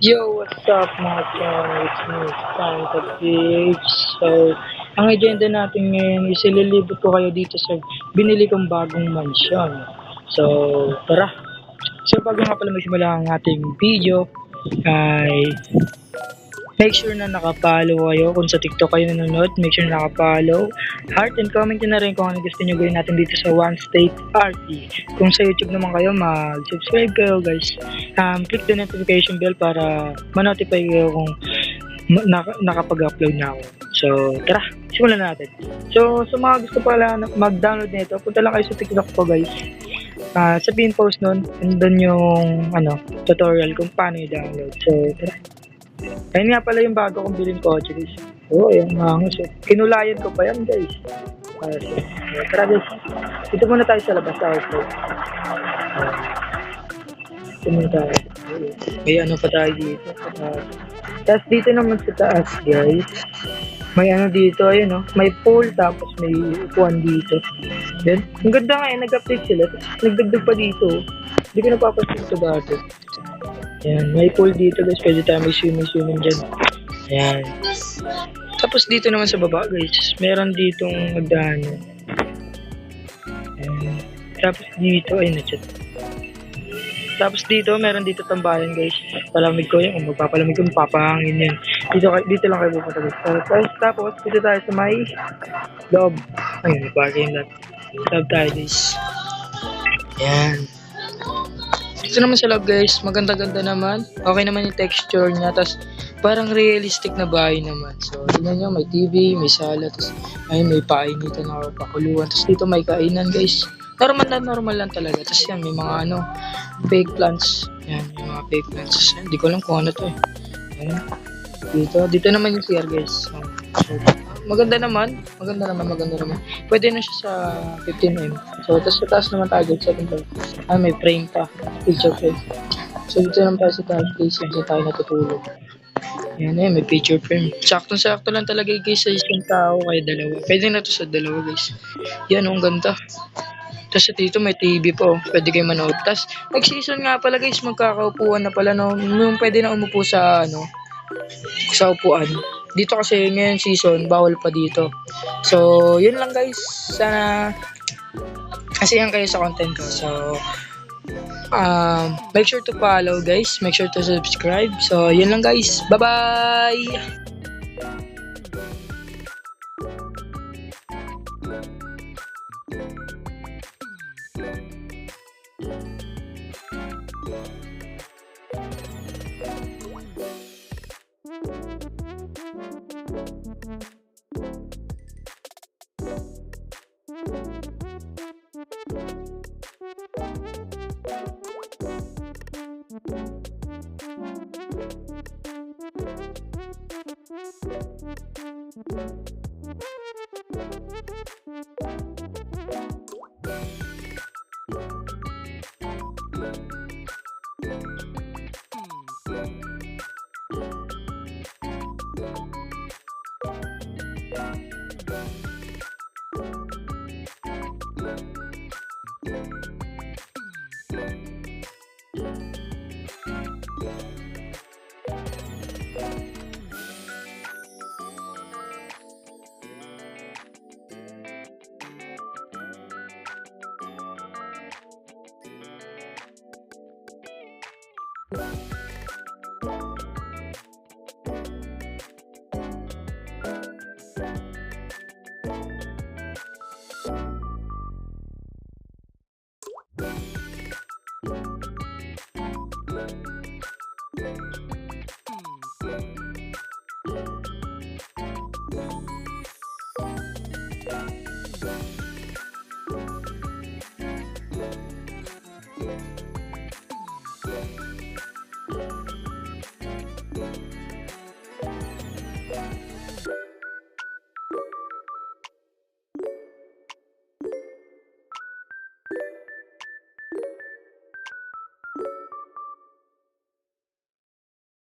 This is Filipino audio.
Yo, what's up mga chong? It's me, Santa Page. So, ang agenda natin ngayon is ililibot ko kayo dito sa binili kong bagong mansyon. So, tara! So, bago nga pala magsimula ang ating video, ay make sure na nakapollow kayo. Kung sa TikTok kayo nanonood, make sure na nakapollow. Heart and comment nyo na rin kung ano gusto nyo gawin natin dito sa One State Party. Kung sa YouTube naman kayo, mag-subscribe kayo guys. Click the notification bell para ma-notify kayo kung nakapag-upload na ako. So, tara, simulan na natin. So, sa mga gusto pala mag-download nito, punta lang kayo sa TikTok ko guys. Sa pin post nun, and doon yung tutorial kung paano i-download. So, tara. Ayun nga pala yung bago kong biling kotse guys. Ayan mahangos eh. Kinulayan ko pa yan guys. So, tara guys. Dito muna tayo sa labas sa outside. Dito muna tayo. May ano pa tayo dito. Tapos dito naman sa taas guys. May ano dito, ayun no. May pool tapos may upuan dito. Then, ang ganda nga eh. Nag-update sila. Tapos nagdagdag pa dito. Hindi ko napapansin ito dati. Ayan, may pool dito guys, pwede tayo may swimming dyan. Ayan. Tapos dito naman sa baba guys, meron ditong magdaanan. Ayan. Tapos dito, ay na-chat. Tapos dito, meron dito tambayan guys. Palamig ko yun, kung magpapalamig ko, mapapahangin yun. Dito lang kayo pupunta guys. Tapos dito tayo sa may loob. Ayun, parking lot. Loob tayo guys. Ayan. Ito naman sa loob guys, maganda-ganda naman. Okay naman yung texture niya, tapos parang realistic na bahay naman. So, tignan nyo, may TV, may sala, tapos ayun, may painitan na pakuluan. Tapos dito may kainan guys. Normal lang talaga. Tapos yan, may mga fake plants. Yan, may mga fake plants. Hindi ko alam kung ano to eh. Ayan. Dito naman yung CR guys. So, maganda naman. Pwede na siya sa 15mm. So, tapos sa taas naman tayo guys. May frame pa. Picture frame. So, dito naman tayo sa taas guys. Dito tayo natutulog. Ayan eh, may picture frame. Saktong-sakto lang talaga guys sa isang tao kaya dalawa. Pwede na to sa dalawa guys. Yan, ang ganda. Tapos dito may TV po. Pwede kayo manood. Tapos, nag-season nga pala guys. Magkakaupuan na pala. Nung pwede na umupo sa sa upuan. Dito kasi ngayon season, bawal pa dito. So, yun lang guys. Sana kasiyahan kayo sa content ko. So, make sure to follow guys. Make sure to subscribe. So, yun lang guys. Bye-bye!